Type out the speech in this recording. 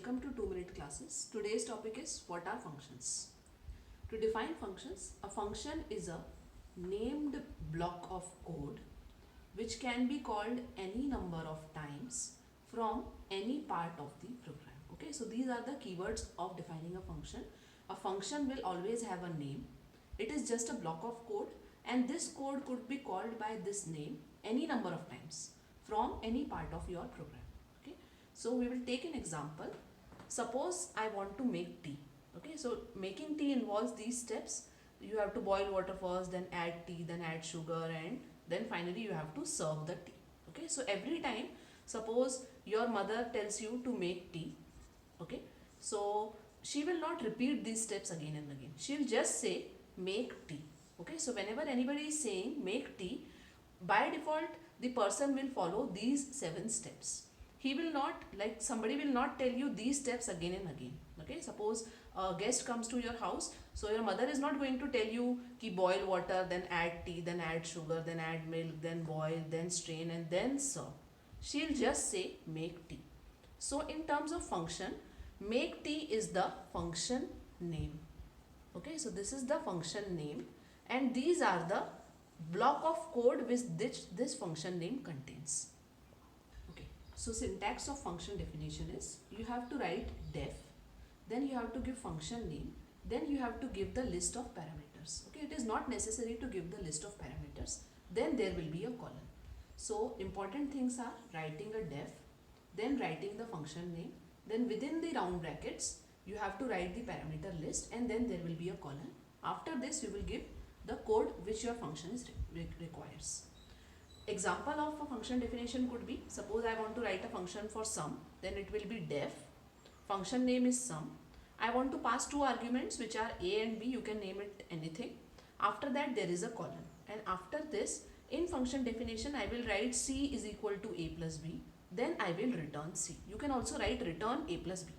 welcome to 2-minute classes. Today's topic is what are functions? To define functions, a function is a named block of code which can be called any number of times from any part of the program. Okay, so these are the keywords of defining a function. A function will always have a name. It is just a block of code, and this code could be called by this name any number of times from any part of your program. Okay, so we will take an example. Suppose I want to make tea. Okay, so making tea involves these steps. You have to boil water first, then add tea, then add sugar, and then finally you have to serve the tea. Okay, so every time, suppose your mother tells you to make tea. Okay, so she will not repeat these steps again and again. She will just say make tea. Okay, so whenever anybody is saying make tea, by default the person will follow these 7 steps. He will not, like, somebody will not tell you these steps again and again. Okay, suppose a guest comes to your house, so your mother is not going to tell you ki boil water, then add tea, then add sugar, then add milk, then boil, then strain, and then serve. She'll just say make tea. So in terms of function, make tea is the function name. Okay, so this is the function name, and these are the block of code which this function name contains. Okay, so syntax of function definition is you have to write def, then you have to give function name, then you have to give the list of parameters. Okay, it is not necessary to give the list of parameters, then there will be a column. So important things are writing a def, then writing the function name, then within the round brackets you have to write the parameter list, and then there will be a column. After this you will give the code which your function is requires. Example of a function definition could be, suppose I want to write a function for sum, then it will be def, function name is sum. I want to pass 2 arguments which are a and b, you can name it anything. After that there is a column, and after this in function definition I will write c is equal to a plus b, then I will return c. You can also write return a plus b.